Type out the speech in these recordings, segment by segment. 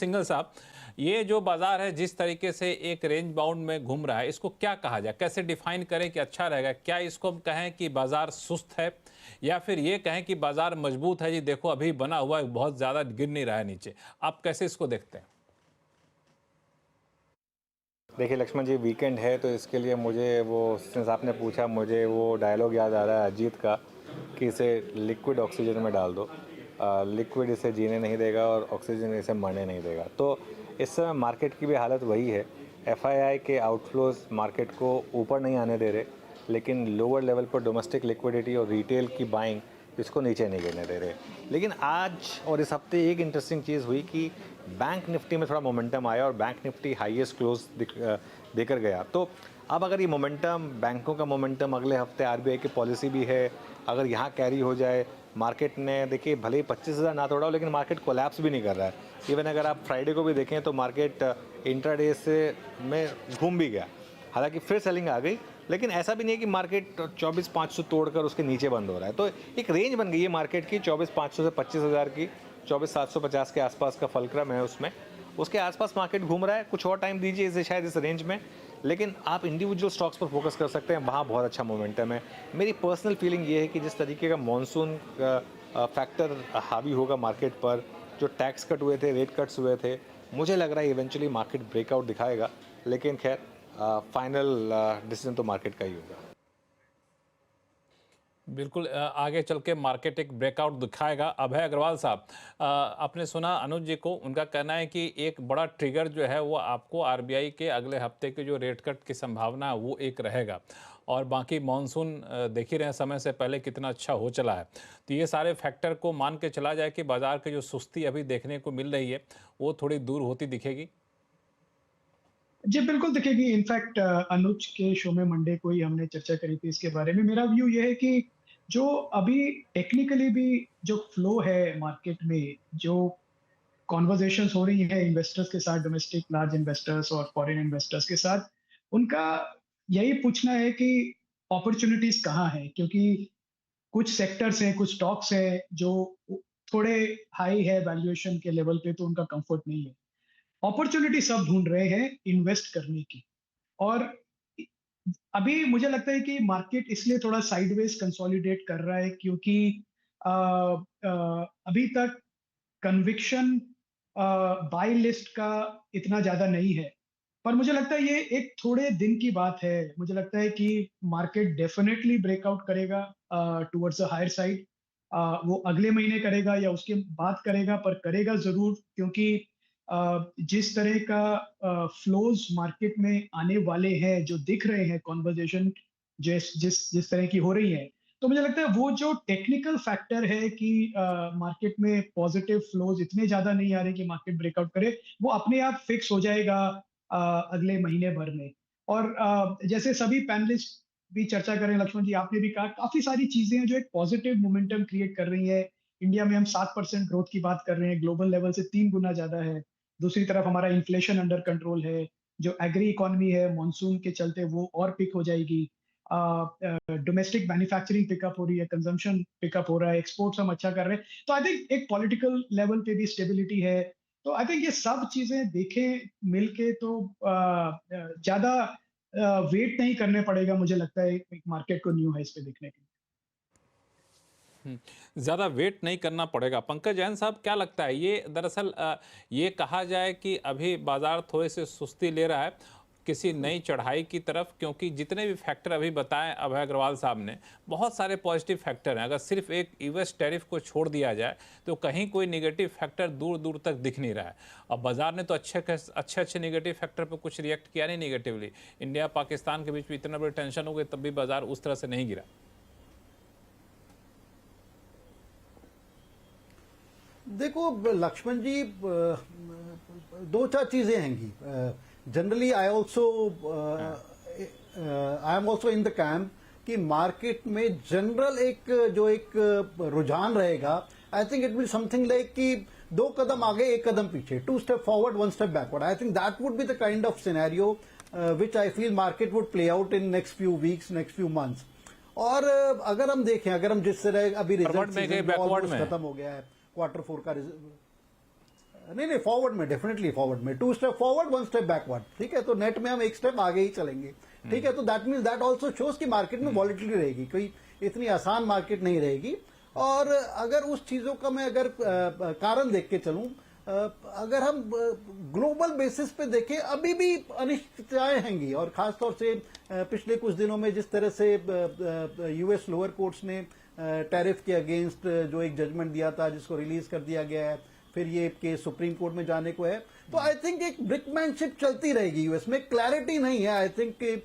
सिंघल साहब, ये जो बाजार है जिस तरीके से एक रेंज बाउंड में घूम रहा है, इसको क्या कहा जाए, कैसे डिफाइन करें कि अच्छा रहेगा? क्या इसको हम कहें कि बाजार सुस्त है, या फिर ये कहें कि बाजार मजबूत है? जी देखो अभी बना हुआ है, बहुत ज्यादा गिर नहीं रहा है नीचे। आप कैसे इसको देखते हैं? देखिए लक्ष्मण जी, वीकेंड है तो इसके लिए मुझे वो, सिंस आपने पूछा, मुझे वो डायलॉग याद आ रहा है अजीत का कि इसे लिक्विड ऑक्सीजन में डाल दो। लिक्विड इसे जीने नहीं देगा और ऑक्सीजन इसे मरने नहीं देगा। तो इस समय मार्केट की भी हालत वही है। एफआईआई के आउटफ्लोज मार्केट को ऊपर नहीं आने दे रहे, लेकिन लोअर लेवल पर डोमेस्टिक लिक्विडिटी और रिटेल की बाइंग इसको नीचे नहीं गिरने दे रहे। लेकिन आज और इस हफ्ते एक इंटरेस्टिंग चीज़ हुई कि बैंक निफ्टी में थोड़ा मोमेंटम आया और बैंक निफ्टी हाईएस्ट क्लोज देकर गया। तो अब अगर ये मोमेंटम, बैंकों का मोमेंटम, अगले हफ्ते आरबीआई की पॉलिसी भी है, अगर यहाँ कैरी हो जाए, मार्केट ने देखिए भले ही 25,000 ना तोड़ा हो, लेकिन मार्केट कोलैप्स भी नहीं कर रहा है। इवन अगर आप फ्राइडे को भी देखें तो मार्केट इंट्राडे से में घूम भी गया, हालांकि फिर सेलिंग आ गई, लेकिन ऐसा भी नहीं है कि मार्केट 24,500 तोड़कर उसके नीचे बंद हो रहा है। तो एक रेंज बन गई है मार्केट की 24,500 से 25,000 की, 24,750 के आसपास का फलक्रम है उसमें, उसके आसपास मार्केट घूम रहा है। कुछ और टाइम दीजिए इसे शायद इस रेंज में, लेकिन आप इंडिविजुअल स्टॉक्स पर फोकस कर सकते हैं, वहाँ बहुत अच्छा मोमेंटम है। मेरी पर्सनल फीलिंग ये है कि जिस तरीके का मानसून का फैक्टर हावी होगा मार्केट पर, जो टैक्स कट हुए थे, रेट कट्स हुए थे, मुझे लग रहा है इवेंचुअली मार्केट ब्रेकआउट दिखाएगा। लेकिन खैर फाइनल डिसीजन तो मार्केट का ही होगा। बिल्कुल, आगे चल के मार्केट एक ब्रेकआउट दिखाएगा। अभय अग्रवाल साहब, आपने सुना अनुज जी को, उनका कहना है कि एक बड़ा ट्रिगर जो है वो आपको आरबीआई के अगले हफ्ते के जो रेट कट की संभावना है वो एक रहेगा, और बाकी मानसून देख ही रहे हैं समय से पहले कितना अच्छा हो चला है। तो ये सारे फैक्टर को मान के चला जाए कि बाजार की जो सुस्ती अभी देखने को मिल रही है वो थोड़ी दूर होती दिखेगी। जी बिल्कुल दिखेगी। इनफैक्ट अनुज के शो में मंडे को ही हमने चर्चा करी थी इसके बारे में। मेरा व्यू ये है कि जो अभी टेक्निकली भी जो फ्लो है मार्केट में, जो कॉन्वर्जेशंस हो रही है इन्वेस्टर्स के साथ, डोमेस्टिक लार्ज इन्वेस्टर्स और फॉरेन इन्वेस्टर्स के साथ, उनका यही पूछना है कि अपॉर्चुनिटीज कहाँ हैं, क्योंकि कुछ सेक्टर्स हैं, कुछ स्टॉक्स हैं जो थोड़े हाई है वैल्यूएशन के लेवल पे, तो उनका कंफर्ट नहीं है। अपॉर्चुनिटी सब ढूंढ रहे हैं इन्वेस्ट करने की। और अभी मुझे लगता है कि मार्केट इसलिए थोड़ा साइडवेज कंसोलिडेट कर रहा है क्योंकि अभी तक कन्विक्शन बाय लिस्ट का इतना ज्यादा नहीं है। पर मुझे लगता है ये एक थोड़े दिन की बात है। मुझे लगता है कि मार्केट डेफिनेटली ब्रेकआउट करेगा टुवर्ड्स अ हायर साइड। वो अगले महीने करेगा या उसके बाद करेगा, पर करेगा जरूर, क्योंकि जिस तरह का फ्लोज मार्केट में आने वाले हैं, जो दिख रहे हैं, कॉन्वर्जेशन जिस जिस जिस तरह की हो रही है, तो मुझे लगता है वो जो टेक्निकल फैक्टर है कि मार्केट में पॉजिटिव फ्लोज इतने ज्यादा नहीं आ रहे कि मार्केट ब्रेकआउट करे, वो अपने आप फिक्स हो जाएगा अगले महीने भर में। और जैसे सभी पैनलिस्ट भी चर्चा करें, लक्ष्मण जी आपने भी कहा, काफी सारी चीजें हैं जो एक पॉजिटिव मोमेंटम क्रिएट कर रही है। इंडिया में हम 7% ग्रोथ की बात कर रहे हैं, ग्लोबल लेवल से 3 गुना ज्यादा है। दूसरी तरफ हमारा इन्फ्लेशन अंडर कंट्रोल है। जो एग्री इकोनॉमी है मॉनसून के चलते वो और पिक हो जाएगी। डोमेस्टिक मैन्युफैक्चरिंग पिकअप हो रही है, कंजम्पशन पिकअप हो रहा है, एक्सपोर्ट्स हम अच्छा कर रहे हैं। तो आई थिंक एक पॉलिटिकल लेवल पे भी स्टेबिलिटी है। तो आई थिंक ये सब चीजें देखें मिलके तो ज्यादा वेट नहीं करने पड़ेगा, मुझे लगता है एक मार्केट को न्यू हाइस पे देखने के लिए। ज़्यादा वेट नहीं करना पड़ेगा। पंकज जैन साहब, क्या लगता है, ये दरअसल ये कहा जाए कि अभी बाजार थोड़े से सुस्ती ले रहा है किसी नई चढ़ाई की तरफ? क्योंकि जितने भी फैक्टर अभी बताएं अभय अग्रवाल साहब ने, बहुत सारे पॉजिटिव फैक्टर हैं। अगर सिर्फ एक यूएस टैरिफ को छोड़ दिया जाए तो कहीं कोई निगेटिव फैक्टर दूर दूर तक दिख नहीं रहा है। अब बाजार ने तो अच्छे निगेटिव फैक्टर पर कुछ रिएक्ट किया नहीं निगेटिवली। इंडिया पाकिस्तान के बीच में इतना बड़ी टेंशन हो गई तब भी बाजार उस तरह से नहीं गिरा। देखो लक्ष्मण जी, दो चार चीजें हैंगी। Generally I am also in the camp कि मार्केट में जनरल एक रुझान रहेगा। आई think it will something like कि 2 कदम आगे 1 कदम पीछे, 2 step forward 1 step backward. I think that would be the kind of scenario which I feel market would play out in next few weeks, next few months. और अगर हम देखें, अगर हम जिस तरह अभी रिजल्ट खत्म हो गया है, Q4 का नहीं, फॉरवर्ड में, डेफिनेटली फॉरवर्ड में, 2 स्टेप फॉरवर्ड 1 स्टेप बैकवर्ड, ठीक है। तो नेट में हम 1 स्टेप आगे ही चलेंगे, ठीक है। तो that means that also shows कि मार्केट में वॉलिटिलिटी रहेगी, कोई इतनी आसान मार्केट नहीं रहेगी। और अगर उस चीजों का मैं अगर कारण देख के चलूं, अगर हम ग्लोबल बेसिस पे देखें, अभी भी अनिश्चितताएं हैंगी। और खासतौर से पिछले कुछ दिनों में जिस तरह से यूएस लोअर कोर्ट्स ने टैरिफ के अगेंस्ट जो एक जजमेंट दिया था, जिसको रिलीज कर दिया गया है, फिर ये केस सुप्रीम कोर्ट में जाने को है, तो आई थिंक एक ब्रिकमैनशिप चलती रहेगी यूएस में। क्लैरिटी नहीं है आई थिंक,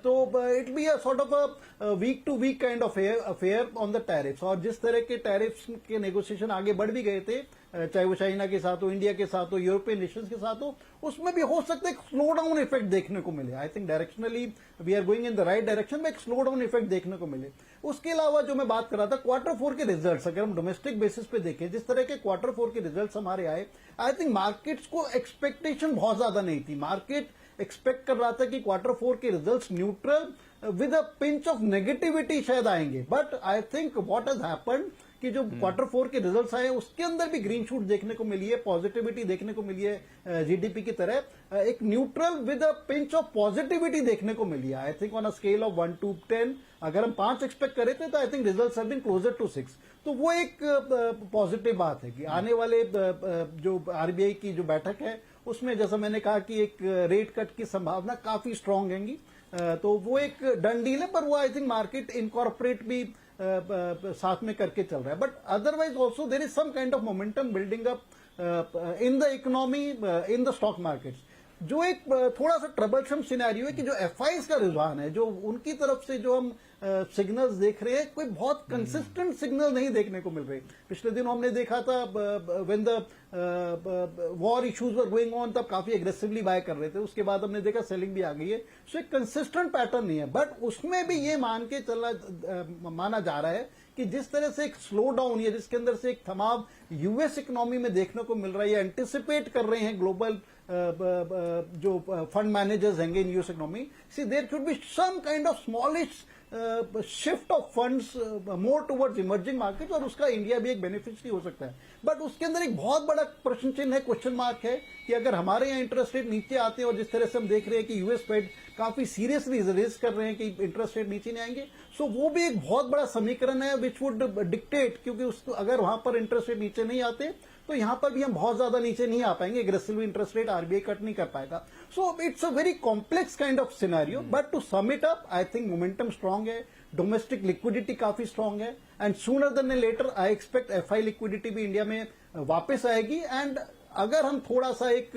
तो it be a sort of a week to week kind of affair on the tariffs. और जिस तरह के टैरिफ्स के नेगोशिएशन आगे बढ़ भी गए थे, चाहे वो चाइना के साथ हो, इंडिया के साथ हो, यूरोपियन नेशंस के साथ हो, उसमें भी हो सकता है एक स्लो डाउन इफेक्ट देखने को मिले। I think directionally we are going in the right direction में, एक स्लो डाउन इफेक्ट देखने को मिले। उसके अलावा जो मैं बात कर रहा था, Q4 के रिजल्ट्स अगर हम डोमेस्टिक बेसिस पे देखें, जिस तरह के Q4 के रिजल्ट्स हमारे आए, आई थिंक मार्केट्स को एक्सपेक्टेशन बहुत ज्यादा नहीं थी। मार्केट एक्सपेक्ट कर रहा था कि Q4 के results neutral with a pinch of negativity शायद आएंगे, but I think what has happened कि जो Q4 के रिजल्ट्स आए उसके अंदर भी ग्रीन शूट देखने को मिली है, पॉजिटिविटी देखने को मिली है, जीडीपी की तरह एक neutral with a pinch of positivity देखने को मिली है। I think on a scale of 1 to 10 अगर हम 5 एक्सपेक्ट करे थे, तो I think results have been closer to 6। तो वो एक पॉजिटिव बात है कि आने वाले जो आरबीआई की जो बैठक है उसमें, जैसा मैंने कहा कि एक रेट कट की संभावना काफी स्ट्रांग हैगी, तो वो एक डन डील है। पर वो आई थिंक मार्केट इनकॉर्पोरेट भी साथ में करके चल रहा है। But otherwise also there is some kind of momentum building up in the economy, in the stock markets. जो एक थोड़ा सा ट्रबलसम सिनेरियो है कि जो एफआईज का रुझान है, जो उनकी तरफ से जो हम सिग्नल्स देख रहे हैं, कोई बहुत कंसिस्टेंट सिग्नल नहीं देखने को मिल रहे। पिछले दिन हमने देखा था when the war issues were going on, तब काफी एग्रेसिवली बाय कर रहे थे, उसके बाद हमने देखा सेलिंग भी आ गई है। सो एक कंसिस्टेंट पैटर्न नहीं है, बट उसमें भी ये माना जा रहा है कि जिस तरह से एक स्लो डाउन या जिसके अंदर से एक थमाव यूएस इकोनॉमी में देखने को मिल रहा है, या एंटिसिपेट कर रहे हैं ग्लोबल जो फंड मैनेजर्स हैंगे in US economy, see there should be some kind of smallish shift of funds more towards emerging market, और उसका इंडिया भी एक बेनिफिशियरी हो सकता है। बट उसके अंदर एक बहुत बड़ा प्रश्न चिन्ह है, क्वेश्चन मार्क है कि अगर हमारे यहाँ इंटरेस्ट रेट नीचे आते हैं, और जिस तरह से हम देख रहे हैं कि यूएस फेड काफी सीरियसली रेज कर रहे हैं कि इंटरेस्ट रेट नीचे नहीं आएंगे, सो वो भी एक बहुत बड़ा समीकरण है विच वुड डिक्टेट, क्योंकि अगर वहां पर इंटरेस्ट रेट नीचे नहीं आते तो यहां पर भी हम बहुत ज्यादा नीचे नहीं आ पाएंगे, aggressively interest rate RBI cut नहीं कर पाएगा। So it's a very complex kind of scenario, but to sum it up I think momentum strong है, डोमेस्टिक लिक्विडिटी काफी स्ट्रांग है, and sooner than later I expect FI liquidity भी India में वापस आएगी। एंड अगर हम थोड़ा सा एक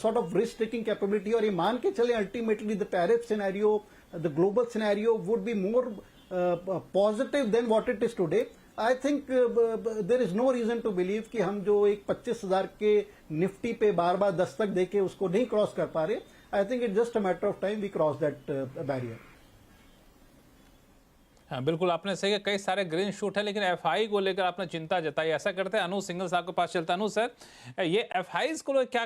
sort of risk taking capability, और ये मान के चले ultimately the tariff scenario, the global scenario would be more positive than what it is today, I think there is no reason to believe कि हम जो एक 25,000 के निफ्टी पे बार बार दस्तक देके उसको नहीं क्रॉस कर पा रहे। I think it just a matter of time we cross that barrier. हाँ बिल्कुल, आपने सही कहा, कई सारे ग्रीन शूट है, लेकिन एफआई को लेकर आपने चिंता जताई। ऐसा करते हैं अनु सिंघल साहब के पास चलता है। अनु सर, ये एफआईज को क्या